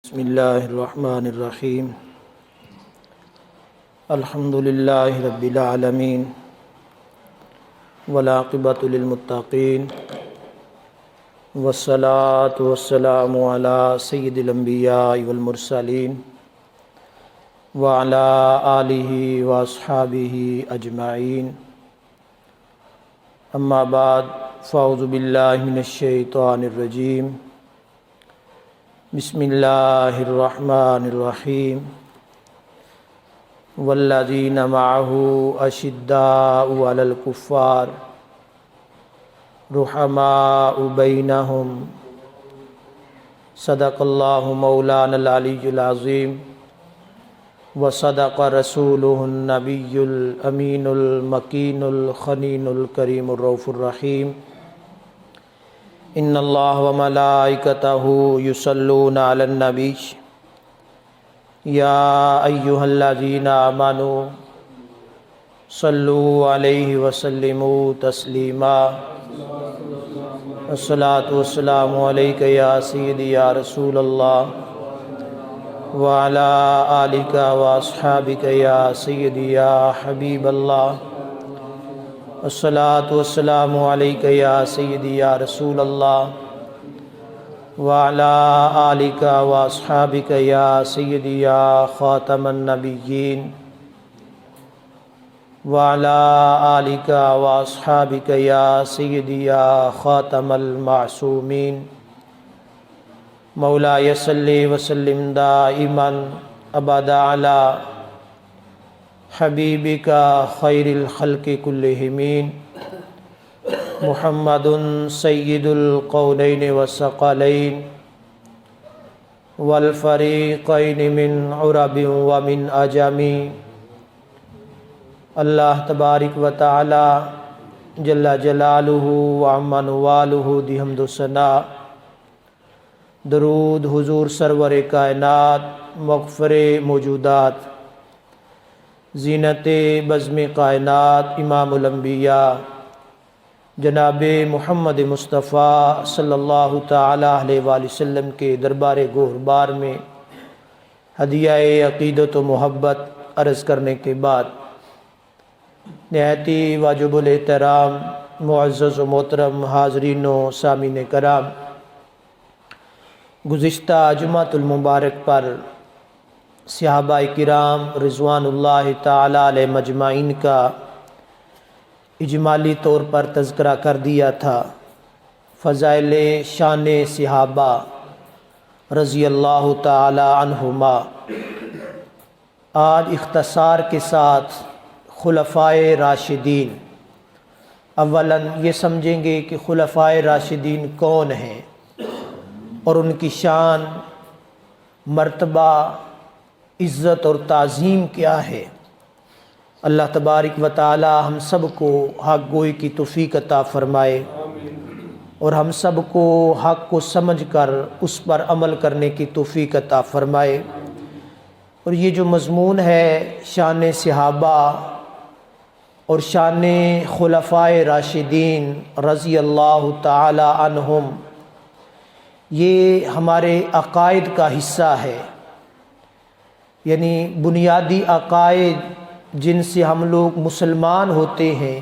بسم اللہ الرحمن الرحیم الحمد للہ رب العالمین والعاقبۃ للمتقین والصلاة والسلام علی سید الانبیاء والمرسلین وعلی آلہ واصحابہ اجمعین اما بعد فاعوذ باللہ من الشیطان الرجیم بسم اللہ الرحمن الرحیم والذین معہ اشداء علی الکفار رحماء بینہم صدق اللہ مولانا العلی العظیم وصدق رسولہ النبی الامین المکین الخنین الکریم الرؤوف الرحیم ان اللہ وملائکتہ یصلون علی النبی یا ایہا الذین آمنوا صلوا علیہ وسلموا تسلیما الصلاۃ والسلام علیک یا سیدی یا رسول اللہ وعلی آلک واصحابک یا سیدی یا حبیب اللہ الصلاۃ والسلام علیک یا سیدی یا رسول اللہ وعلی آلک واصحابک یا سیدی یا خاتم النبیین وعلی آلک واصحابک یا سیدی یا خاتم المعصومین مولاي صلی وسلم دائما ابدا علی حبیبک خیر الخلق کلہم محمد سید القونین والثقلین والفریقین من عرب ومن عجم۔ اللہ تبارک و تعالی جل جلالہ وعم نوالہ دی حمد و ثناء، درود حضور سرور کائنات مغفر موجودات زینت بزم کائنات امام الانبیاء جناب محمد مصطفیٰ صلی اللہ تعالی علیہ وآلہ وسلم کے دربار گہربار میں ہدیہ عقیدت و محبت عرض کرنے کے بعد نہایت ہی واجب الاحترام معزز و محترم حاضرین و سامعین کرام، گزشتہ جمعۃ المبارک پر صحابہ کرام رضوان اللہ تعالی علیہ مجمعین کا اجمالی طور پر تذکرہ کر دیا تھا۔ فضائل شان صحابہ رضی اللہ تعالی عنہما، آج اختصار کے ساتھ خلفائے راشدین۔ اولاً یہ سمجھیں گے کہ خلفائے راشدین کون ہیں اور ان کی شان، مرتبہ، عزت اور تعظیم کیا ہے۔ اللہ تبارک و تعالی ہم سب کو حق گوئی کی توفیق عطا فرمائے اور ہم سب کو حق کو سمجھ کر اس پر عمل کرنے کی توفیق عطا فرمائے۔ اور یہ جو مضمون ہے شان صحابہ اور شان خلفائے راشدین رضی اللہ تعالی عنہم، یہ ہمارے عقائد کا حصہ ہے، یعنی بنیادی عقائد جن سے ہم لوگ مسلمان ہوتے ہیں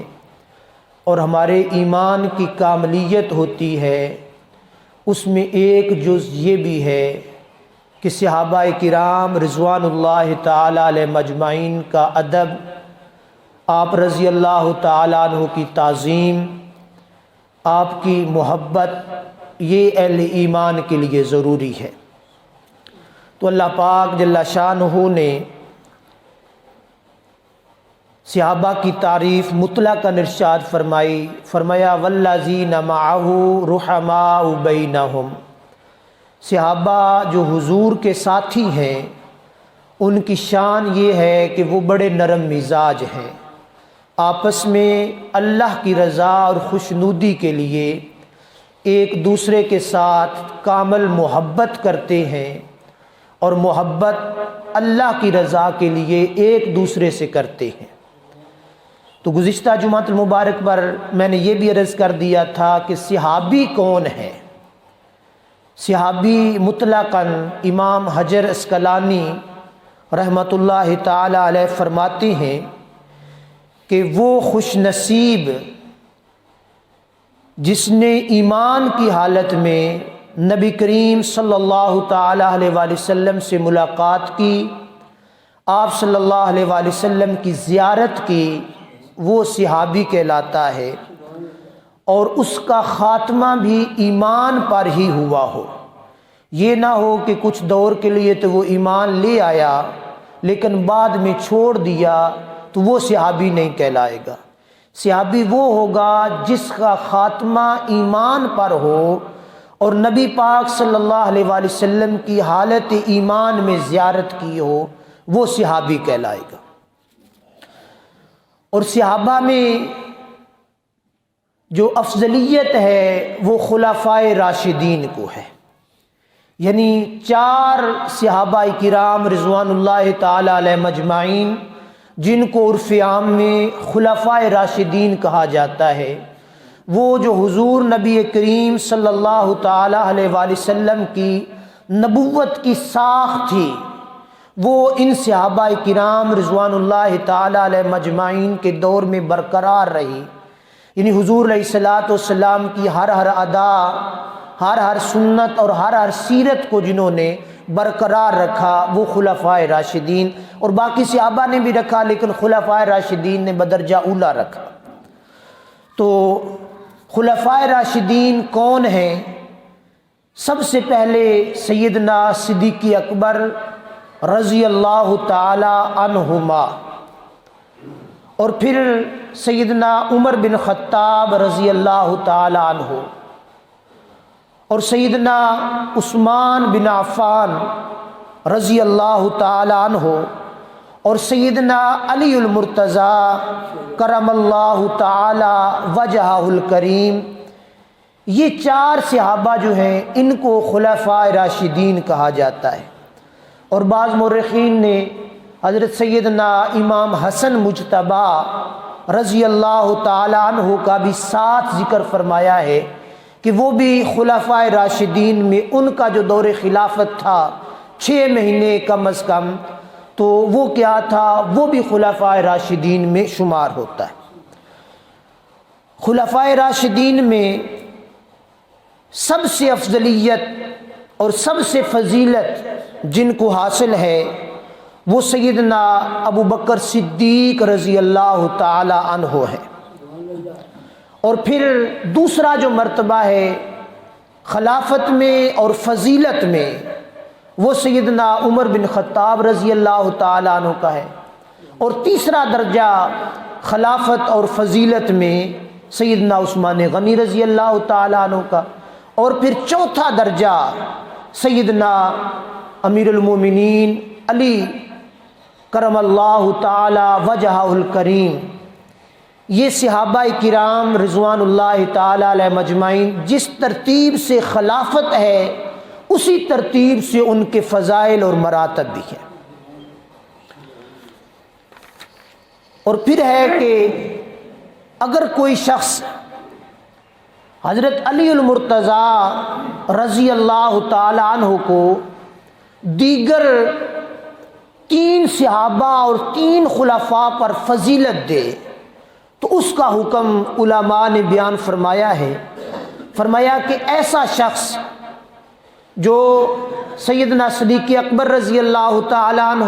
اور ہمارے ایمان کی کاملیت ہوتی ہے، اس میں ایک جز یہ بھی ہے کہ صحابہ کرام رضوان اللہ تعالی علیہ مجمعین کا ادب، آپ رضی اللہ تعالی عنہ کی تعظیم، آپ کی محبت، یہ اہل ایمان کے لیے ضروری ہے۔ تو اللہ پاک جل شانہ نے صحابہ کی تعریف مطلقاً ارشاد فرمایا والذین معہ رحماء بینہم، صحابہ جو حضور کے ساتھی ہیں ان کی شان یہ ہے کہ وہ بڑے نرم مزاج ہیں، آپس میں اللہ کی رضا اور خوشنودی کے لیے ایک دوسرے کے ساتھ کامل محبت کرتے ہیں اور محبت اللہ کی رضا کے لیے ایک دوسرے سے کرتے ہیں۔ تو گزشتہ جمعۃ المبارک پر میں نے یہ بھی عرض کر دیا تھا کہ صحابی کون ہے، صحابی مطلقاً امام حجر اسقلانی رحمۃ اللہ تعالی علیہ فرماتے ہیں کہ وہ خوش نصیب جس نے ایمان کی حالت میں نبی کریم صلی اللہ تعالی علیہ وآلہ وسلم سے ملاقات کی، آپ صلی اللہ علیہ وآلہ وسلم کی زیارت کی، وہ صحابی کہلاتا ہے، اور اس کا خاتمہ بھی ایمان پر ہی ہوا ہو۔ یہ نہ ہو کہ کچھ دور کے لیے تو وہ ایمان لے آیا لیکن بعد میں چھوڑ دیا، تو وہ صحابی نہیں کہلائے گا۔ صحابی وہ ہوگا جس کا خاتمہ ایمان پر ہو اور نبی پاک صلی اللہ علیہ وآلہ وسلم کی حالت ایمان میں زیارت کی ہو، وہ صحابی کہلائے گا۔ اور صحابہ میں جو افضلیت ہے وہ خلفائے راشدین کو ہے، یعنی 4 صحابہ کرام رضوان اللہ تعالی علیہ مجمعین، جن کو عرف عام میں خلفائے راشدین کہا جاتا ہے، وہ جو حضور نبی کریم صلی اللہ تعالی علیہ وآلہ وسلم کی نبوت کی ساخت تھی، وہ ان صحابہ کرام رضوان اللہ تعالی علیہ مجمعین کے دور میں برقرار رہی۔ یعنی حضور علیہ الصلوۃ والسلام کی ہر ادا، ہر سنت اور ہر سیرت کو جنہوں نے برقرار رکھا وہ خلفائے راشدین، اور باقی صحابہ نے بھی رکھا لیکن خلفائے راشدین نے بدرجہ اولا رکھا۔ تو خلفائے راشدین کون ہیں؟ سب سے پہلے سیدنا صدیق اکبر رضی اللہ تعالی عنہما، اور پھر سیدنا عمر بن خطاب رضی اللہ تعالی عنہ، اور سیدنا عثمان بن عفان رضی اللہ تعالی عنہ، اور سیدنا علی المرتضی کرم اللہ تعالی وجہہ الکریم۔ یہ 4 صحابہ جو ہیں ان کو خلفائے راشدین کہا جاتا ہے۔ اور بعض مورخین نے حضرت سیدنا امام حسن مجتبی رضی اللہ تعالی عنہ کا بھی ساتھ ذکر فرمایا ہے کہ وہ بھی خلفائے راشدین میں ان کا جو دور خلافت تھا 6 مہینے کم از کم، تو وہ کیا تھا، وہ بھی خلفائے راشدین میں شمار ہوتا ہے۔ خلفائے راشدین میں سب سے افضلیت اور سب سے فضیلت جن کو حاصل ہے وہ سیدنا ابو بکر صدیق رضی اللہ تعالی عنہ ہے، اور پھر دوسرا جو مرتبہ ہے خلافت میں اور فضیلت میں وہ سیدنا عمر بن خطاب رضی اللہ تعالی عنہ کا ہے، اور تیسرا درجہ خلافت اور فضیلت میں سیدنا عثمان غنی رضی اللہ تعالی عنہ کا، اور پھر چوتھا درجہ سیدنا امیر المومنین علی کرم اللہ تعالی وجہہ الکریم۔ یہ صحابہ کرام رضوان اللہ تعالی علیہ مجمعین جس ترتیب سے خلافت ہے اسی ترتیب سے ان کے فضائل اور مراتب بھی ہیں۔ اور پھر ہے کہ اگر کوئی شخص حضرت علی المرتضی رضی اللہ تعالی عنہ کو دیگر 3 صحابہ اور 3 خلفاء پر فضیلت دے تو اس کا حکم علماء نے بیان فرمایا ہے، فرمایا کہ ایسا شخص جو سیدنا صدیق اکبر رضی اللہ تعالی عنہ،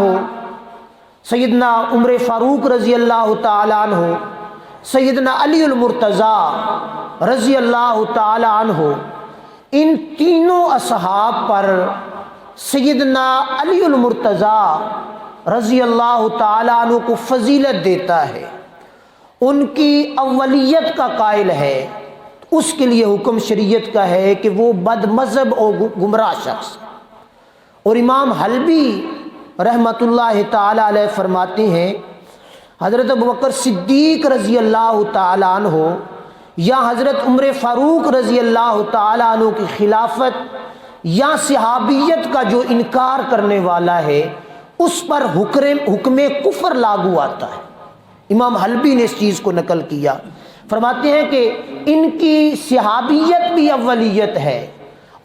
سیدنا عمر فاروق رضی اللہ تعالی عنہ، سیدنا علی المرتضی رضی اللہ تعالی عنہ، ان تینوں اصحاب پر سیدنا علی المرتضی رضی اللہ تعالی عنہ کو فضیلت دیتا ہے، ان کی اولیت کا قائل ہے، اس کے لیے حکم شریعت کا ہے کہ وہ بد مذہب اور گمراہ شخص۔ اور امام حلبی رحمۃ اللہ تعالی علیہ فرماتے ہیں حضرت ابوبکر صدیق رضی اللہ تعالی عنہ یا حضرت عمر فاروق رضی اللہ تعالی عنہ کی خلافت یا صحابیت کا جو انکار کرنے والا ہے اس پر حکم کفر لاگو آتا ہے۔ امام حلبی نے اس چیز کو نقل کیا، فرماتے ہیں کہ ان کی صحابیت بھی اولیت ہے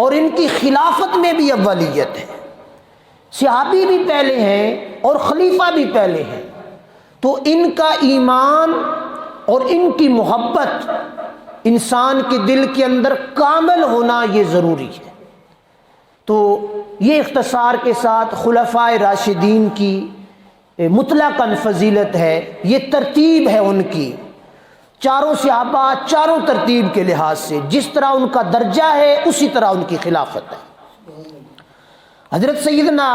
اور ان کی خلافت میں بھی اولیت ہے، صحابی بھی پہلے ہیں اور خلیفہ بھی پہلے ہیں، تو ان کا ایمان اور ان کی محبت انسان کے دل کے اندر کامل ہونا یہ ضروری ہے۔ تو یہ اختصار کے ساتھ خلفائے راشدین کی مطلقاً فضیلت ہے، یہ ترتیب ہے ان کی، چاروں صحابہ چاروں ترتیب کے لحاظ سے جس طرح ان کا درجہ ہے اسی طرح ان کی خلافت ہے۔ حضرت سیدنا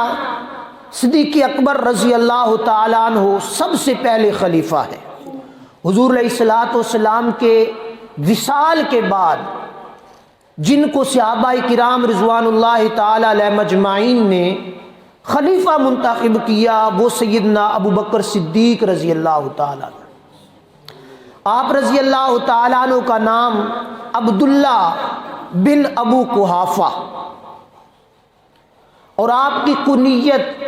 صدیق اکبر رضی اللہ تعالیٰ عنہ سب سے پہلے خلیفہ ہے۔ حضور علیہ الصلوۃ والسلام کے وصال کے بعد جن کو صحابہ کرام رضوان اللہ تعالیٰ علیہ مجمعین نے خلیفہ منتخب کیا وہ سیدنا ابو بکر صدیق رضی اللہ تعالیٰ عنہ۔ آپ رضی اللہ تعالیٰ عنہ کا نام عبداللہ بن ابو قحافہ اور آپ کی کنیت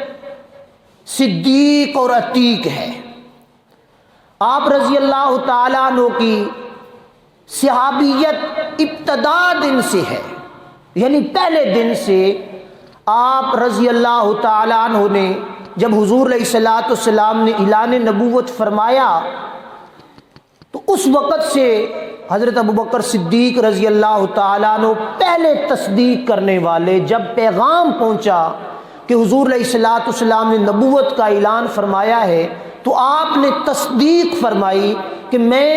صدیق اور عتیق ہے۔ آپ رضی اللہ تعالیٰ عنہ کی صحابیت ابتدا دن سے ہے، یعنی پہلے دن سے آپ رضی اللہ تعالیٰ عنہ نے جب حضور علیہ الصلوۃ والسلام نے اعلان نبوت فرمایا تو اس وقت سے حضرت ابوبکر صدیق رضی اللہ تعالیٰ عنہ پہلے تصدیق کرنے والے، جب پیغام پہنچا کہ حضور علیہ الصلوۃ والسلام نے نبوت کا اعلان فرمایا ہے تو آپ نے تصدیق فرمائی کہ میں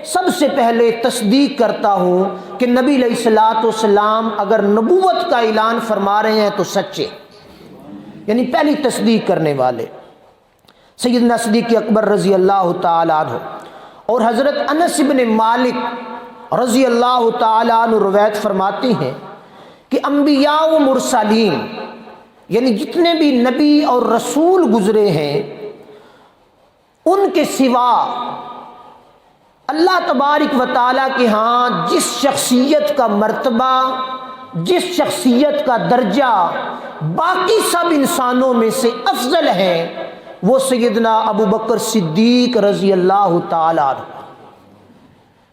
سب سے پہلے تصدیق کرتا ہوں کہ نبی علیہ الصلوۃ والسلام اگر نبوت کا اعلان فرما رہے ہیں تو سچے، یعنی پہلی تصدیق کرنے والے سیدنا صدیق اکبر رضی اللہ تعالیٰ عنہ۔ اور حضرت انس بن مالک رضی اللہ تعالیٰ عنہ روایت فرماتے ہیں کہ انبیاء و مرسلین یعنی جتنے بھی نبی اور رسول گزرے ہیں ان کے سوا اللہ تبارک و تعالیٰ کے ہاں جس شخصیت کا مرتبہ، جس شخصیت کا درجہ باقی سب انسانوں میں سے افضل ہے وہ سیدنا ابو بکر صدیق رضی اللہ تعالیٰ عنہ،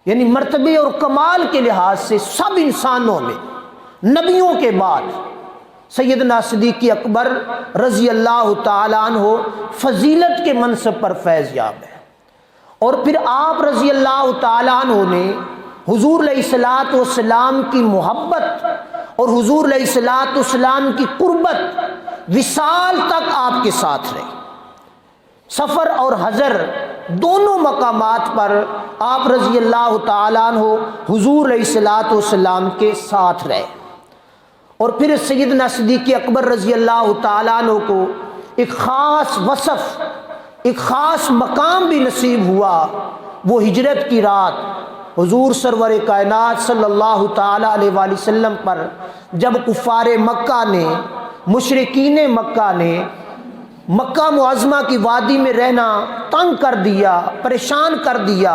یعنی مرتبے اور کمال کے لحاظ سے سب انسانوں میں نبیوں کے بعد سیدنا صدیق اکبر رضی اللہ تعالیٰ عنہ فضیلت کے منصب پر فیض یاب ہے۔ اور پھر آپ رضی اللہ تعالیٰ عنہ نے حضور علیہ الصلوۃ والسلام کی محبت اور حضور علیہ الصلوۃ والسلام کی قربت وصال تک آپ کے ساتھ رہے، سفر اور حضر دونوں مقامات پر آپ رضی اللہ تعالیٰ عنہ حضور علیہ الصلوۃ والسلام کے ساتھ رہے۔ اور پھر سیدنا صدیق اکبر رضی اللہ تعالیٰ عنہ کو ایک خاص وصف، ایک خاص مقام بھی نصیب ہوا، وہ ہجرت کی رات حضور سرور کائنات صلی اللہ تعالیٰ علیہ وآلہ وسلم پر جب کفار مکہ نے، مشرکین مکہ نے مکہ معظمہ کی وادی میں رہنا تنگ کر دیا، پریشان کر دیا،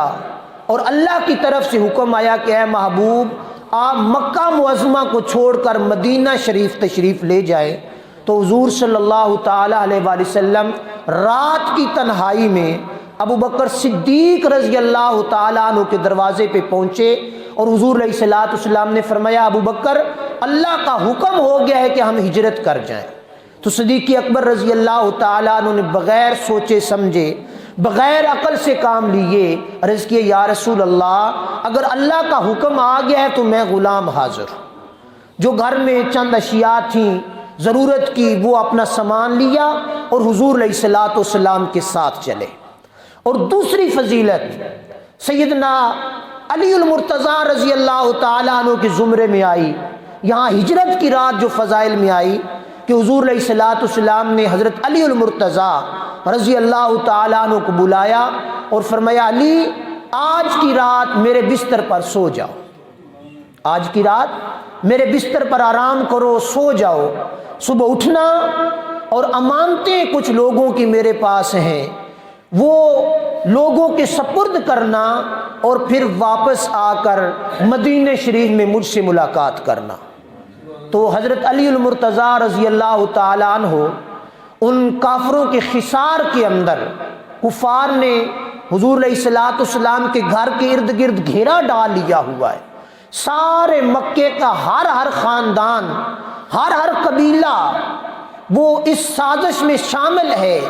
اور اللہ کی طرف سے حکم آیا کہ اے محبوب آپ مکہ معظمہ کو چھوڑ کر مدینہ شریف تشریف لے جائیں، تو حضور صلی اللہ تعالیٰ علیہ وآلہ وسلم رات کی تنہائی میں ابو بکر صدیق رضی اللہ تعالیٰ عنہ کے دروازے پہ پہنچے اور حضور علیہ الصلوۃ والسلام نے فرمایا ابو بکر اللہ کا حکم ہو گیا ہے کہ ہم ہجرت کر جائیں۔ تو صدیق اکبر رضی اللہ تعالیٰ عنہ نے بغیر سوچے سمجھے، بغیر عقل سے کام لیے، عرض کیے یا رسول اللہ اگر اللہ کا حکم آ گیا ہے تو میں غلام حاضر ہوں۔ جو گھر میں چند اشیاء تھیں ضرورت کی وہ اپنا سامان لیا اور حضور علیہ الصلوۃ والسلام کے ساتھ چلے۔ اور دوسری فضیلت سیدنا علی المرتضیٰ رضی اللہ تعالیٰ عنہ کے زمرے میں آئی، یہاں ہجرت کی رات جو فضائل میں آئی کہ حضور علیہ الصلوۃ والسلام نے حضرت علی المرتضیٰ رضی اللہ تعالیٰ عنہ کو بلایا اور فرمایا علی آج کی رات میرے بستر پر سو جاؤ، آج کی رات میرے بستر پر آرام کرو، سو جاؤ، صبح اٹھنا اور امانتیں کچھ لوگوں کی میرے پاس ہیں وہ لوگوں کے سپرد کرنا اور پھر واپس آ کر مدینہ شریف میں مجھ سے ملاقات کرنا۔ تو حضرت علی المرتضیٰ رضی اللہ تعالیٰ عنہ ان کافروں کے حصار کے اندر کفار نے حضور علیہ الصلوۃ والسلام کے گھر کے ارد گرد گھیرا ڈال لیا ہوا ہے، سارے مکے کا ہر خاندان، ہر قبیلہ وہ اس سازش میں شامل ہے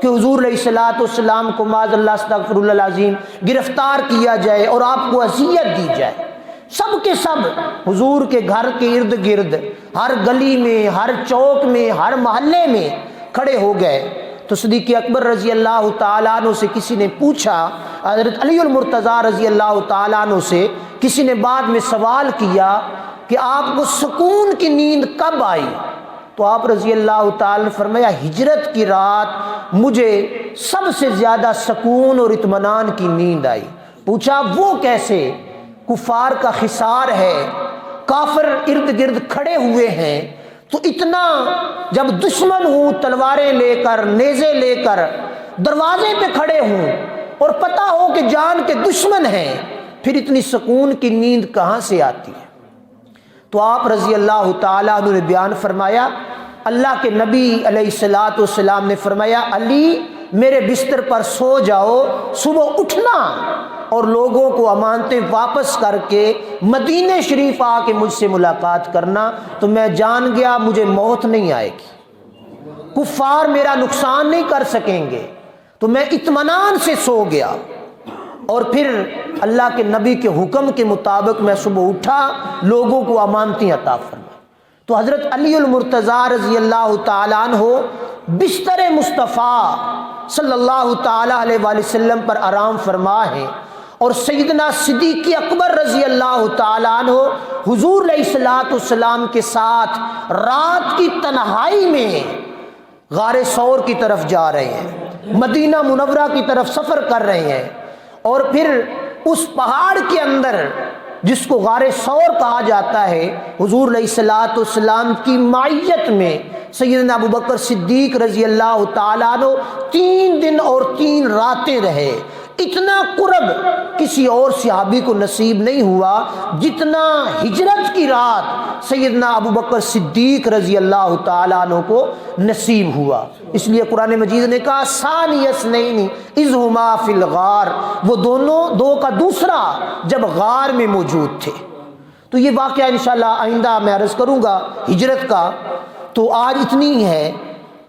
کہ حضور علیہ الصلوۃ والسلام کو معاذ اللہ استغفر اللہ العظیم گرفتار کیا جائے اور آپ کو اذیت دی جائے۔ سب کے سب حضور کے گھر کے ارد گرد، ہر گلی میں، ہر چوک میں، ہر محلے میں کھڑے ہو گئے۔ تو صدیق اکبر رضی اللہ تعالیٰ عنہ سے کسی نے پوچھا، حضرت علی المرتضیٰ رضی اللہ تعالیٰ عنہ سے کسی نے بعد میں سوال کیا کہ آپ کو سکون کی نیند کب آئی؟ تو آپ رضی اللہ تعالیٰ نے فرمایا ہجرت کی رات مجھے سب سے زیادہ سکون اور اطمینان کی نیند آئی۔ پوچھا وہ کیسے؟ کفار کا حصار ہے، کافر ارد گرد کھڑے ہوئے ہیں، تو اتنا جب دشمن ہوں تلواریں لے کر، نیزے لے کر دروازے پہ کھڑے ہوں اور پتہ ہو کہ جان کے دشمن ہیں، پھر اتنی سکون کی نیند کہاں سے آتی ہے؟ تو آپ رضی اللہ تعالیٰ عنہ نے بیان فرمایا، اللہ کے نبی علیہ الصلوۃ والسلام نے فرمایا علی میرے بستر پر سو جاؤ، صبح اٹھنا اور لوگوں کو امانتیں واپس کر کے مدینے شریف آ کے مجھ سے ملاقات کرنا۔ تو میں جان گیا مجھے موت نہیں آئے گی، کفار میرا نقصان نہیں کر سکیں گے، تو میں اطمینان سے سو گیا۔ اور پھر اللہ کے نبی کے حکم کے مطابق میں صبح اٹھا، لوگوں کو امانتیں عطا فرمائی۔ تو حضرت علی المرتضیٰ رضی اللہ تعالیٰ عنہ بستر مصطفیٰ صلی اللہ تعالیٰ علیہ وآلہ وسلم پر آرام فرما ہے، اور سیدنا صدیق اکبر رضی اللہ تعالیٰ عنہ حضور علیہ الصلوۃ والسلام کے ساتھ رات کی تنہائی میں غار ثور کی طرف جا رہے ہیں، مدینہ منورہ کی طرف سفر کر رہے ہیں، اور پھر اس پہاڑ کے اندر جس کو غار ثور کہا جاتا ہے، حضور علیہ الصلوۃ والسلام کی معیت میں سیدنا ابوبکر صدیق رضی اللہ تعالیٰ عنہ 3 دن اور 3 راتیں رہے۔ اتنا قرب کسی اور صحابی کو نصیب نہیں ہوا جتنا ہجرت کی رات سیدنا ابوبکر صدیق رضی اللہ تعالیٰ عنہ کو نصیب ہوا۔ اس لیے قرآن مجید نے کہا ثانی اثنین اذ ہما فی الغار، وہ دونوں دو کا دوسرا جب غار میں موجود تھے۔ تو یہ واقعہ انشاءاللہ آئندہ میں عرض کروں گا ہجرت کا۔ تو آج اتنی ہی ہے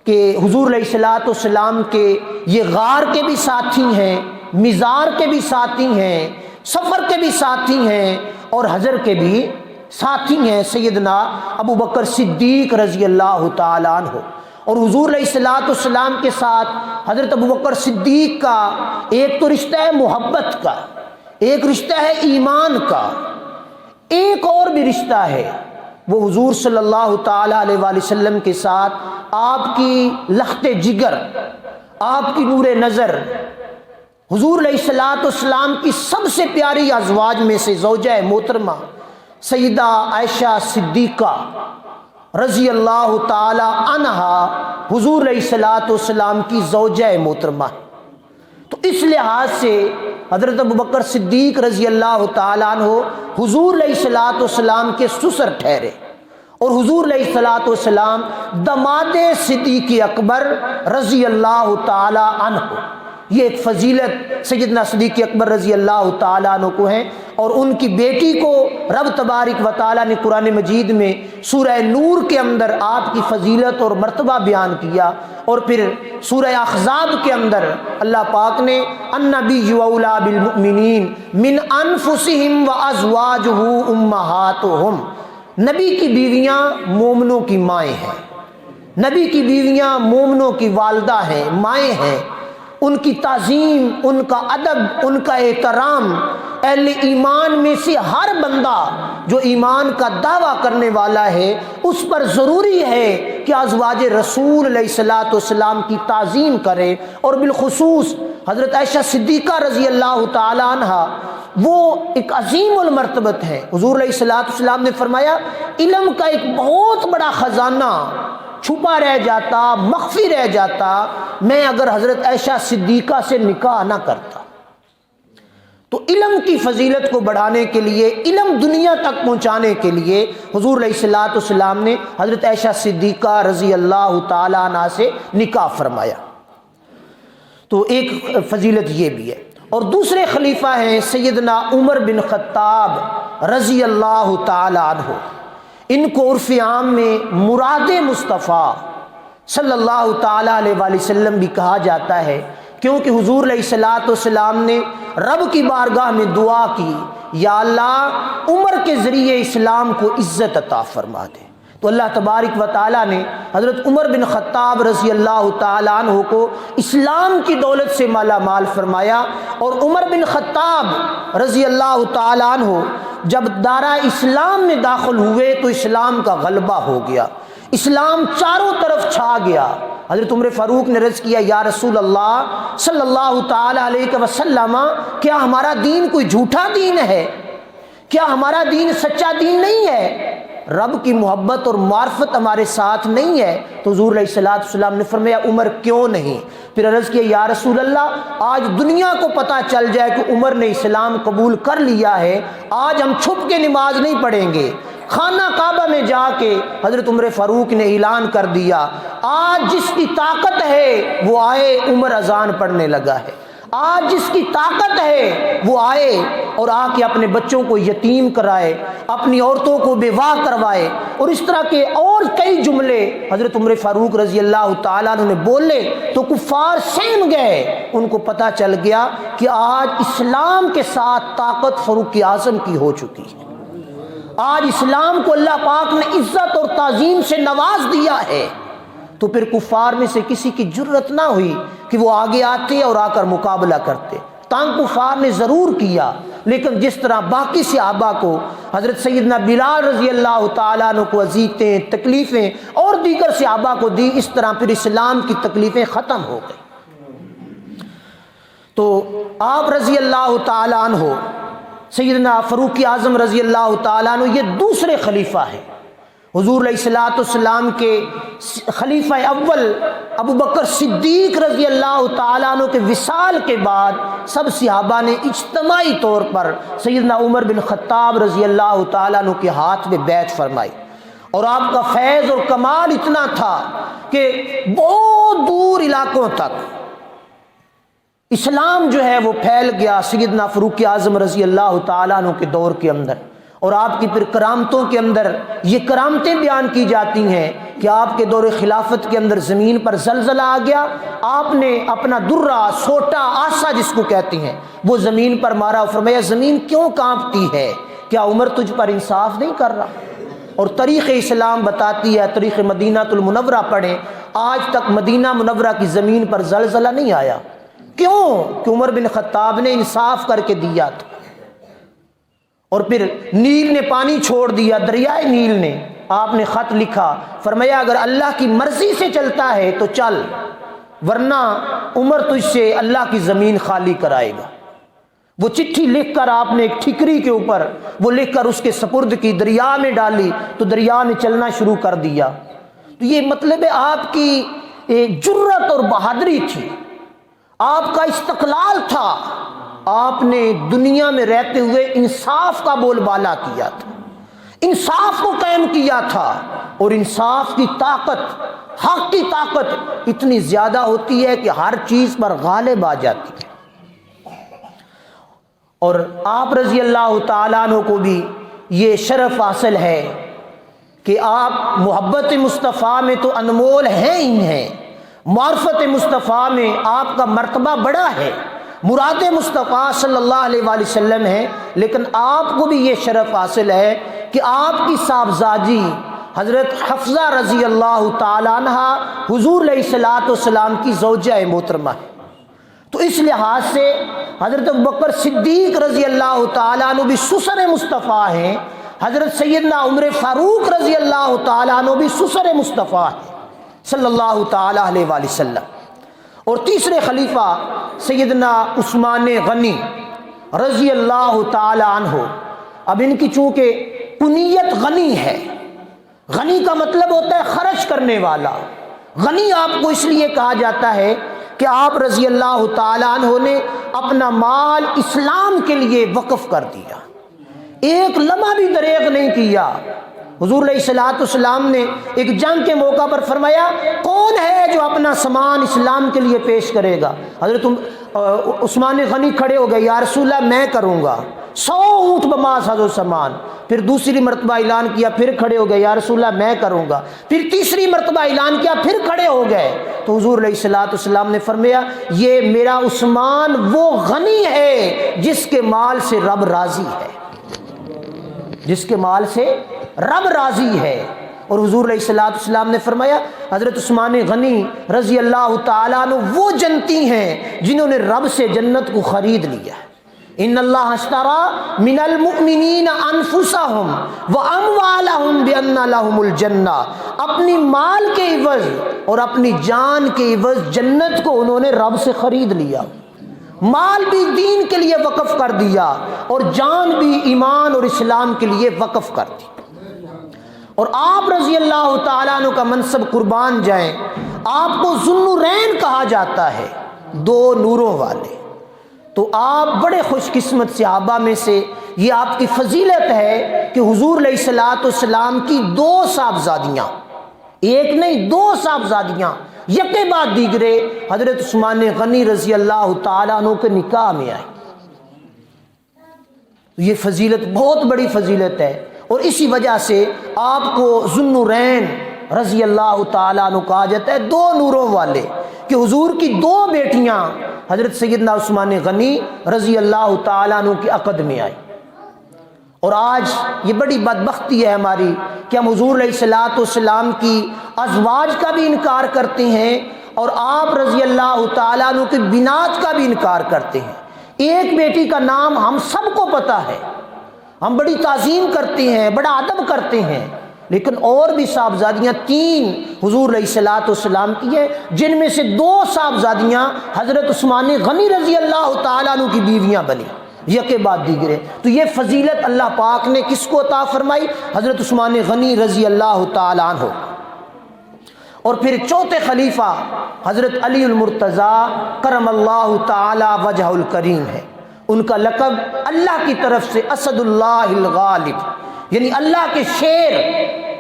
کہ حضور علیہ الصلوۃ والسلام کے یہ غار کے بھی ساتھی ہیں، مزار کے بھی ساتھی ہیں، سفر کے بھی ساتھی ہیں، اور حجر کے بھی ساتھی ہیں سیدنا ابوبکر صدیق رضی اللہ تعالیٰ عنہ۔ اور حضور علیہ الصلوۃ والسلام کے ساتھ حضرت ابوبکر صدیق کا ایک تو رشتہ ہے محبت کا، ایک رشتہ ہے ایمان کا، ایک اور بھی رشتہ ہے وہ حضور صلی اللہ تعالیٰ علیہ وآلہ وسلم کے ساتھ آپ کی لخت جگر، آپ کی نور نظر، حضور علیہ الصلوۃ والسلام کی سب سے پیاری ازواج میں سے زوجہ محترمہ سیدہ عائشہ صدیقہ رضی اللہ تعالی عنہا حضور علیہ الصلوۃ والسلام کی زوجہ محترمہ۔ تو اس لحاظ سے حضرت ابوبکر صدیق رضی اللہ تعالیٰ عنہ حضور علیہ الصلوۃ والسلام کے سسر ٹھہرے، اور حضور علیہ الصلوۃ والسلام دماد صدیق اکبر رضی اللہ تعالیٰ عنہ۔ یہ ایک فضیلت سیدنا صدیق اکبر رضی اللہ تعالیٰ عنہ کو ہے، اور ان کی بیٹی کو رب تبارک و تعالیٰ نے قرآن مجید میں سورہ نور کے اندر آپ کی فضیلت اور مرتبہ بیان کیا، اور پھر سورہ احزاب کے اندر اللہ پاک نے النبی اولی بالمؤمنین من انفسہم وازواجہ امہاتہم، نبی کی بیویاں مومنوں کی مائیں ہیں، نبی کی بیویاں مومنوں کی والدہ ہیں، مائیں ہیں، ان کی تعظیم، ان کا ادب، ان کا احترام اہل ایمان میں سے ہر بندہ جو ایمان کا دعویٰ کرنے والا ہے اس پر ضروری ہے کہ ازواج رسول علیہ الصلوۃ والسلام کی تعظیم کرے۔ اور بالخصوص حضرت عائشہ صدیقہ رضی اللہ تعالی عنہا وہ ایک عظیم المرتبت ہے۔ حضور علیہ الصلوۃ والسلام نے فرمایا علم کا ایک بہت بڑا خزانہ چھپا رہ جاتا، مخفی رہ جاتا میں اگر حضرت عائشہ صدیقہ سے نکاح نہ کرتا۔ تو علم کی فضیلت کو بڑھانے کے لیے، علم دنیا تک پہنچانے کے لیے حضور علیہ الصلوۃ والسلام نے حضرت عائشہ صدیقہ رضی اللہ تعالیٰ عنہ سے نکاح فرمایا۔ تو ایک فضیلت یہ بھی ہے۔ اور دوسرے خلیفہ ہیں سیدنا عمر بن خطاب رضی اللہ تعالی عنہ، ان کو عرف عام میں مراد مصطفیٰ صلی اللہ تعالی علیہ وآلہ وسلم بھی کہا جاتا ہے، کیونکہ حضور علیہ الصلوۃ والسلام نے رب کی بارگاہ میں دعا کی، یا اللہ عمر کے ذریعے اسلام کو عزت عطا فرما دے۔ تو اللہ تبارک و تعالیٰ نے حضرت عمر بن خطاب رضی اللہ تعالیٰ عنہ کو اسلام کی دولت سے مالا مال فرمایا، اور عمر بن خطاب رضی اللہ تعالیٰ عنہ جب دارا اسلام میں داخل ہوئے تو اسلام کا غلبہ ہو گیا، اسلام چاروں طرف چھا گیا۔ حضرت عمر فاروق نے عرض کیا، یا رسول اللہ صلی اللہ تعالی علیہ وسلم، کیا ہمارا دین کوئی جھوٹا دین ہے؟ کیا ہمارا دین سچا دین نہیں ہے؟ رب کی محبت اور معرفت ہمارے ساتھ نہیں ہے؟ تو حضور علیہ الصلوۃ والسلام نے فرمایا، عمر کیوں نہیں؟ پھر عرض کیا، یا رسول اللہ آج دنیا کو پتہ چل جائے کہ عمر نے اسلام قبول کر لیا ہے، آج ہم چھپ کے نماز نہیں پڑھیں گے۔ خانہ کعبہ میں جا کے حضرت عمر فاروق نے اعلان کر دیا، آج جس کی طاقت ہے وہ آئے، عمر اذان پڑھنے لگا ہے۔ آج جس کی طاقت ہے وہ آئے اور آ کے اپنے بچوں کو یتیم کرائے، اپنی عورتوں کو بیوہ کروائے، اور اس طرح کے اور کئی جملے حضرت عمر فاروق رضی اللہ تعالیٰ عنہ نے بولے تو کفار سہم گئے۔ ان کو پتہ چل گیا کہ آج اسلام کے ساتھ طاقت فاروق اعظم کی ہو چکی ہے، آج اسلام کو اللہ پاک نے عزت اور تعظیم سے نواز دیا ہے۔ تو پھر کفار میں سے کسی کی جرت نہ ہوئی کہ وہ آگے آتے اور آ کر مقابلہ کرتے۔ تنگ کفار نے ضرور کیا، لیکن جس طرح باقی صحابہ کو حضرت سیدنا بلال رضی اللہ تعالیٰ عنہ کو اذیتیں، تکلیفیں اور دیگر صحابہ کو دی، اس طرح پھر اسلام کی تکلیفیں ختم ہو گئی۔ تو آپ رضی اللہ تعالیٰ عنہ، سیدنا فاروق اعظم رضی اللہ تعالیٰ عنہ، یہ دوسرے خلیفہ ہیں۔ حضور علیہ الصلوۃ والسلام کے خلیفہ اول ابو بکر صدیق رضی اللہ تعالیٰ عنہ کے وصال کے بعد سب صحابہ نے اجتماعی طور پر سیدنا عمر بن خطاب رضی اللہ تعالیٰ عنہ کے ہاتھ میں بیعت فرمائی، اور آپ کا فیض اور کمال اتنا تھا کہ بہت دور علاقوں تک اسلام جو ہے وہ پھیل گیا سیدنا فاروق اعظم رضی اللہ تعالیٰ عنہ کے دور کے اندر۔ اور آپ کی پھر کرامتوں کے اندر یہ کرامتیں بیان کی جاتی ہیں کہ آپ کے دور خلافت کے اندر زمین پر زلزلہ آ گیا، آپ نے اپنا درہ، سوٹا، آسا جس کو کہتے ہیں، وہ زمین پر مارا، فرمایا زمین کیوں کانپتی ہے؟ کیا عمر تجھ پر انصاف نہیں کر رہا؟ اور تاریخ اسلام بتاتی ہے، تاریخ مدینہ المنورہ پڑھیں، آج تک مدینہ منورہ کی زمین پر زلزلہ نہیں آیا۔ کیوں؟ کہ عمر بن خطاب نے انصاف کر کے دیا تھا۔ اور پھر نیل نے پانی چھوڑ دیا، دریائے نیل نے، آپ نے خط لکھا، فرمایا اگر اللہ کی مرضی سے چلتا ہے تو چل، ورنہ عمر تجھ سے اللہ کی زمین خالی کرائے گا۔ وہ چٹھی لکھ کر آپ نے ایک ٹھکری کے اوپر وہ لکھ کر اس کے سپرد کی، دریا میں ڈالی تو دریا نے چلنا شروع کر دیا۔ تو یہ مطلب ہے آپ کی جرت اور بہادری تھی، آپ کا استقلال تھا، آپ نے دنیا میں رہتے ہوئے انصاف کا بول بالا کیا تھا، انصاف کو قائم کیا تھا۔ اور انصاف کی طاقت، حق کی طاقت اتنی زیادہ ہوتی ہے کہ ہر چیز پر غالب آ جاتی ہے۔ اور آپ رضی اللہ تعالیٰ عنہ کو بھی یہ شرف حاصل ہے کہ آپ محبت مصطفیٰ میں تو انمول ہیں ہی ہیں، معرفت مصطفیٰ میں آپ کا مرتبہ بڑا ہے، مراد مصطفیٰ صلی اللہ علیہ وآلہ وسلم ہے، لیکن آپ کو بھی یہ شرف حاصل ہے کہ آپ کی صاحبزادی حضرت حفصہ رضی اللہ تعالیٰ عنہ حضور علیہ الصلوۃ والسلام کی زوجہ محترمہ ہے۔ تو اس لحاظ سے حضرت ابوبکر صدیق رضی اللہ تعالیٰ عنہ بھی سسر مصطفیٰ ہیں، حضرت سیدنا عمر فاروق رضی اللہ تعالیٰ عنہ بھی سسر مصطفیٰ ہیں صلی اللہ تعالیٰ علیہ وآلہ وسلم۔ اور تیسرے خلیفہ سیدنا عثمان غنی رضی اللہ تعالی عنہ، اب ان کی چونکہ کنیت غنی ہے، غنی کا مطلب ہوتا ہے خرچ کرنے والا، غنی آپ کو اس لیے کہا جاتا ہے کہ آپ رضی اللہ تعالی عنہ نے اپنا مال اسلام کے لیے وقف کر دیا، ایک لمحہ بھی دریغ نہیں کیا۔ حضور علیہ الصلوۃ والسلام نے ایک جنگ کے موقع پر فرمایا کون ہے جو اپنا سامان اسلام کے لیے پیش کرے گا؟ حضرت عثمان غنی کھڑے ہو گئے، یا رسول اللہ میں کروں گا۔ 100 اونٹ بما ساز و سامان. پھر دوسری مرتبہ اعلان کیا, پھر کھڑے ہو گئے, یا رسول اللہ میں کروں گا. پھر تیسری مرتبہ اعلان کیا, پھر کھڑے ہو گئے. تو حضور علیہ الصلوۃ والسلام نے فرمایا یہ میرا عثمان وہ غنی ہے جس کے مال سے رب راضی ہے, جس کے مال سے رب راضی ہے. اور حضور علیہ الصلوۃ والسلام نے فرمایا حضرت عثمان غنی رضی اللہ تعالیٰ عنہ وہ جنتی ہیں جنہوں نے رب سے جنت کو خرید لیا. ان اللہ اشترى من المؤمنین انفسهم واموالهم بان لهم الجنہ. اپنی مال کے عوض اور اپنی جان کے عوض جنت کو انہوں نے رب سے خرید لیا. مال بھی دین کے لیے وقف کر دیا اور جان بھی ایمان اور اسلام کے لیے وقف کر دی. اور آپ رضی اللہ تعالیٰ عنہ کا منصب قربان جائیں, آپ کو ذوالنورین کہا جاتا ہے, 2 نوروں والے. تو آپ بڑے خوش قسمت صحابہ میں سے, یہ آپ کی فضیلت ہے کہ حضور علیہ الصلوۃ والسلام کی 2 صاحبزادیاں, ایک نہیں 2 صاحبزادیاں یکے بعد دیگرے حضرت عثمان غنی رضی اللہ تعالیٰ عنہ کے نکاح میں آئی. یہ فضیلت بہت بڑی فضیلت ہے, اور اسی وجہ سے آپ کو ذوالنورین رضی اللہ تعالیٰ عنہ کہا جاتا ہے, 2 نوروں والے, کہ حضور کی 2 بیٹیاں حضرت سیدنا عثمان غنی رضی اللہ تعالیٰ عنہ کے عقد میں آئی. اور آج یہ بڑی بدبختی ہے ہماری کہ ہم حضور علیہ الصلوۃ والسلام کی ازواج کا بھی انکار کرتے ہیں اور آپ رضی اللہ تعالیٰ عنہ کی بنات کا بھی انکار کرتے ہیں. ایک بیٹی کا نام ہم سب کو پتہ ہے, ہم بڑی تعظیم کرتے ہیں, بڑا ادب کرتے ہیں, لیکن اور بھی صاحبزادیاں 3 حضور علیہ الصلوۃ والسلام کی ہیں, جن میں سے 2 صاحبزادیاں حضرت عثمان غنی رضی اللہ تعالیٰ عنہ کی بیویاں بنی یکے بعد دیگرے. تو یہ فضیلت اللہ پاک نے کس کو عطا فرمائی؟ حضرت عثمان غنی رضی اللہ تعالیٰ عنہ. اور پھر چوتھے خلیفہ حضرت علی المرتضیٰ کرم اللہ تعالی وجہ الکریم ہے. ان کا لقب اللہ کی طرف سے اسد اللہ الغالب, یعنی اللہ کے شیر,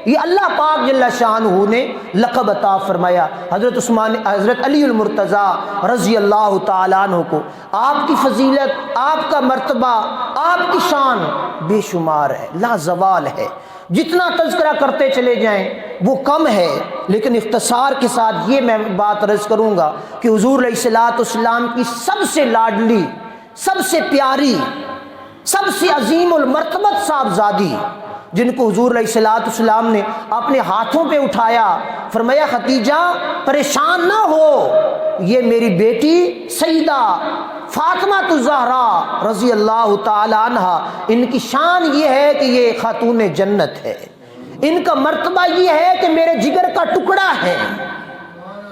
یہ اللہ پاک جل شانہ نے لقب عطا فرمایا حضرت علی المرتضیٰ رضی اللہ تعالیٰ عنہ کو. آپ کی فضیلت, آپ کا مرتبہ, آپ کی شان بے شمار ہے, لا زوال ہے. جتنا تذکرہ کرتے چلے جائیں وہ کم ہے, لیکن اختصار کے ساتھ یہ میں بات عرض کروں گا کہ حضور علیہ الصلوۃ والسلام کی سب سے لاڈلی, سب سے پیاری, سب سے عظیم المرتبت صاحبزادی, جن کو حضور علیہ الصلوۃ والسلام نے اپنے ہاتھوں پہ اٹھایا, فرمایا ختیجہ پریشان نہ ہو, یہ میری بیٹی سیدہ فاطمہ الزہرا رضی اللہ تعالی عنہا, ان کی شان یہ ہے کہ یہ خاتون جنت ہے, ان کا مرتبہ یہ ہے کہ میرے جگر کا ٹکڑا ہے,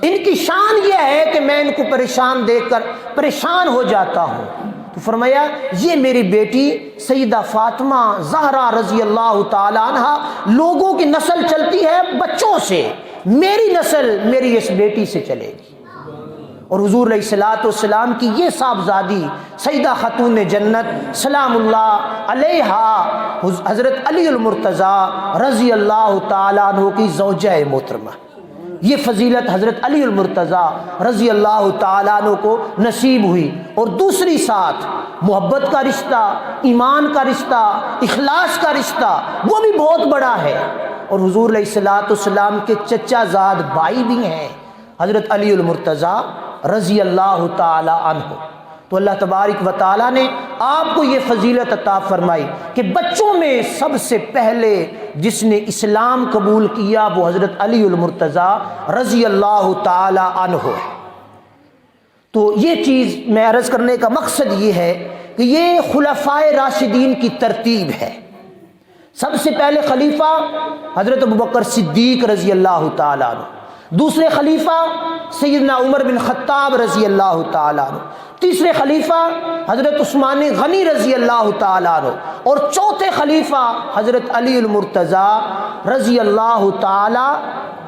ان کی شان یہ ہے کہ میں ان کو پریشان دیکھ کر پریشان ہو جاتا ہوں. تو فرمایا یہ میری بیٹی سیدہ فاطمہ زہرا رضی اللہ تعالی عنہا, لوگوں کی نسل چلتی ہے بچوں سے, میری نسل میری اس بیٹی سے چلے گی. اور حضور علیہ الصلوۃ والسلام کی یہ صاحبزادی سیدہ خاتون جنت سلام اللہ علیہا حضرت علی المرتضیٰ رضی اللہ تعالیٰ عنہ کی زوجہ محترمہ. یہ فضیلت حضرت علی المرتضیٰ رضی اللہ تعالیٰ عنہ کو نصیب ہوئی. اور دوسری ساتھ محبت کا رشتہ, ایمان کا رشتہ, اخلاص کا رشتہ, وہ بھی بہت بڑا ہے. اور حضور علیہ الصلوۃ والسلام کے چچا زاد بھائی بھی ہیں حضرت علی المرتضیٰ رضی اللہ تعالی عنہ. تو اللہ تبارک و تعالیٰ نے آپ کو یہ فضیلت عطا فرمائی کہ بچوں میں سب سے پہلے جس نے اسلام قبول کیا وہ حضرت علی المرتضیٰ رضی اللہ تعالی عنہ ہے. تو یہ چیز میں عرض کرنے کا مقصد یہ ہے کہ یہ خلفائے راشدین کی ترتیب ہے. سب سے پہلے خلیفہ حضرت ابوبکر صدیق رضی اللہ تعالی عنہ, دوسرے خلیفہ سیدنا عمر بن خطاب رضی اللہ تعالیٰ عنہ, تیسرے خلیفہ حضرت عثمان غنی رضی اللہ تعالیٰ عنہ, اور چوتھے خلیفہ حضرت علی المرتضیٰ رضی اللہ تعالیٰ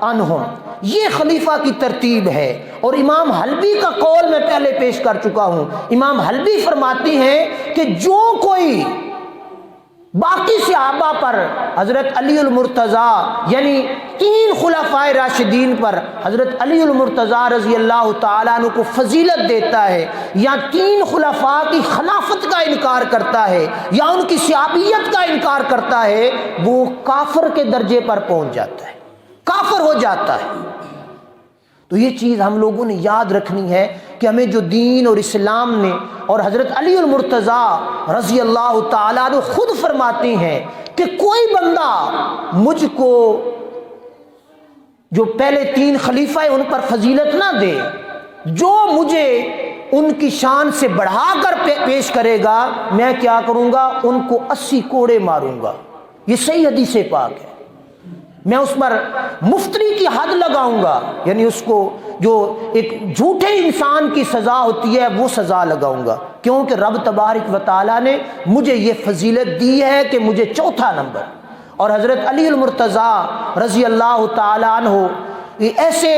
عنہم. یہ خلیفہ کی ترتیب ہے. اور امام حلبی کا قول میں پہلے پیش کر چکا ہوں. امام حلبی فرماتے ہیں کہ جو کوئی باقی صحابہ پر حضرت علی المرتضیٰ یعنی 3 خلفائے راشدین پر حضرت علی المرتضیٰ رضی اللہ تعالیٰ عنہ کو فضیلت دیتا ہے، یا 3 خلفاء کی خلافت کا انکار کرتا ہے یا ان کی صحابیت کا انکار کرتا ہے، وہ کافر کے درجے پر پہنچ جاتا ہے، کافر ہو جاتا ہے۔ تو یہ چیز ہم لوگوں نے یاد رکھنی ہے کہ ہمیں جو دین اور اسلام نے، اور حضرت علی المرتضیٰ رضی اللہ تعالیٰ عنہ خود فرماتے ہیں کہ کوئی بندہ مجھ کو جو پہلے 3 خلیفہ ہیں ان پر فضیلت نہ دے، جو مجھے ان کی شان سے بڑھا کر پیش کرے گا میں کیا کروں گا، ان کو 80 کوڑے ماروں گا۔ یہ صحیح حدیث پاک ہے۔ میں اس پر مفتری کی حد لگاؤں گا، یعنی اس کو جو ایک جھوٹے انسان کی سزا ہوتی ہے وہ سزا لگاؤں گا، کیونکہ رب تبارک و تعالیٰ نے مجھے یہ فضیلت دی ہے کہ مجھے 4تھا نمبر۔ اور حضرت علی المرتضیٰ رضی اللہ تعالیٰ عنہ یہ ایسے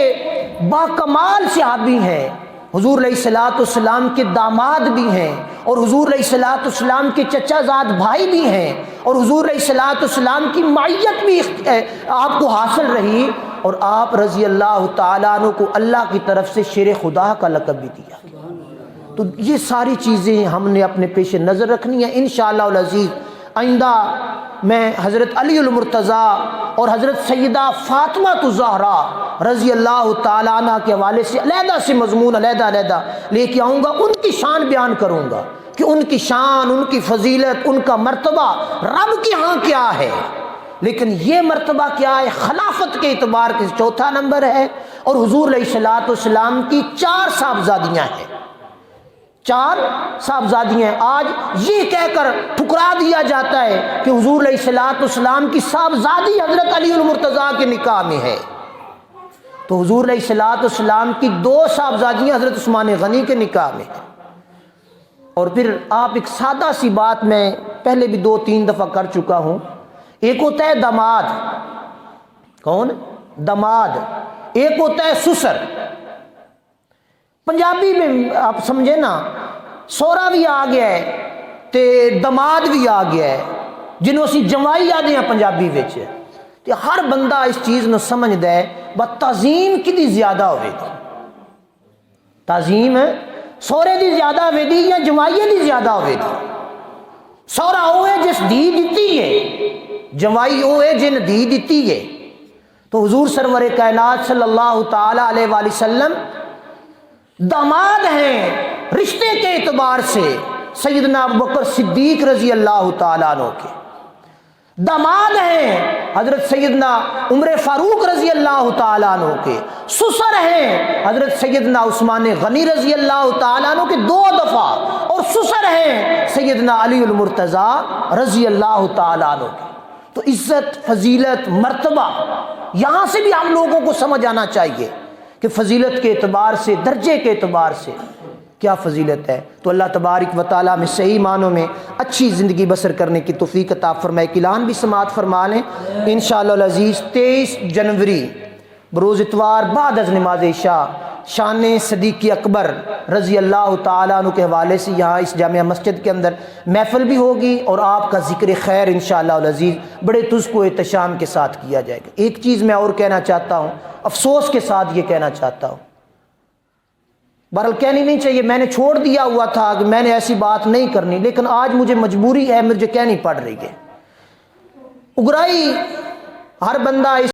باکمال صحابی ہیں، حضور علیہ الصلوۃ والسلام کے داماد بھی ہیں، اور حضور علیہ الصلوۃ والسلام کے چچا زاد بھائی بھی ہیں، اور حضور علیہ الصلوۃ والسلام کی معیت بھی آپ کو حاصل رہی، اور آپ رضی اللہ تعالیٰ عنہ کو اللہ کی طرف سے شیر خدا کا لقب بھی دیا۔ تو یہ ساری چیزیں ہم نے اپنے پیش نظر رکھنی ہیں انشاءاللہ العزیز۔ آئندہ میں حضرت علی المرتضیٰ اور حضرت سیدہ فاطمہ الزہرا رضی اللہ تعالیٰ عنہ کے حوالے سے علیحدہ سے مضمون علیحدہ لے کے آؤں گا، ان کی شان بیان کروں گا کہ ان کی شان، ان کی فضیلت، ان کا مرتبہ رب کے ہاں کیا ہے۔ لیکن یہ مرتبہ کیا ہے، خلافت کے اعتبار سے 4تھا نمبر ہے، اور حضور علیہ الصلوۃ والسلام کی 4 صاحبزادیاں ہیں، 4 صاحبزادیاں ہیں۔ آج یہ کہہ کر ٹھکرا دیا جاتا ہے کہ حضور علیہ الصلوۃ والسلام کی صاحبزادی حضرت علی المرتضیٰ کے نکاح میں ہے، تو حضور علیہ الصلوۃ والسلام کی 2 صاحبزادیاں حضرت عثمان غنی کے نکاح میں ہیں۔ اور پھر آپ ایک سادہ سی بات میں پہلے بھی 2-3 دفعہ کر چکا ہوں، ایک ہوتا ہے داماد، کون؟ داماد۔ ایک ہوتا ہے سسر۔ پنجابی میں آپ سمجھے نا، سورا بھی آ گیا ہے تے داماد بھی آ گیا ہے، جنہوں سے جمائی آدھے ہیں پنجابی وچ، تے ہر بندہ اس چیز نو سمجھدا ہے بس تعظیم کدی زیادہ ہوئے گی، تعظیم سورے دی زیادہ ہوئے گی یا جمائیے دی زیادہ ہوئے گی۔ سورا وہ ہے جس دی دیتی ہے، جمائی وہ ہے جن دی دیتی ہے۔ تو حضور سرور کائنات صلی اللہ تعالی علیہ وآلہ وسلم داماد ہیں رشتے کے اعتبار سے سیدنا ابوبکر صدیق رضی اللہ تعالیٰ عنہ کے، داماد ہیں حضرت سیدنا عمر فاروق رضی اللہ تعالیٰ عنہ کے، سسر ہیں حضرت سیدنا عثمان غنی رضی اللہ تعالیٰ عنہ کے 2 دفعہ، اور سسر ہیں سیدنا علی المرتضیٰ رضی اللہ تعالیٰ عنہ کے۔ تو عزت، فضیلت، مرتبہ یہاں سے بھی ہم لوگوں کو سمجھ آنا چاہیے کہ فضیلت کے اعتبار سے، درجے کے اعتبار سے کیا فضیلت ہے۔ تو اللہ تبارک و تعالیٰ میں صحیح معنوں میں اچھی زندگی بسر کرنے کی توفیق عطا فرمائے۔ اعلان بھی سماعت فرما لیں انشاءاللہ العزیز 23 جنوری بروز اتوار بعد از نماز عشاء شان صدیق اکبر رضی اللہ تعالیٰ عنہ کے حوالے سے یہاں اس جامعہ مسجد کے اندر محفل بھی ہوگی، اور آپ کا ذکر خیر انشاءاللہ العزیز بڑے تجھ کو احتشام کے ساتھ کیا جائے گا۔ ایک چیز میں اور کہنا چاہتا ہوں، افسوس کے ساتھ یہ کہنا چاہتا ہوں، بہرحال کہنی نہیں چاہیے، میں نے چھوڑ دیا ہوا تھا کہ میں نے ایسی بات نہیں کرنی، لیکن آج مجھے مجبوری ہے، مجھے کہنی پڑ رہی ہے۔ اگرائی ہر بندہ اس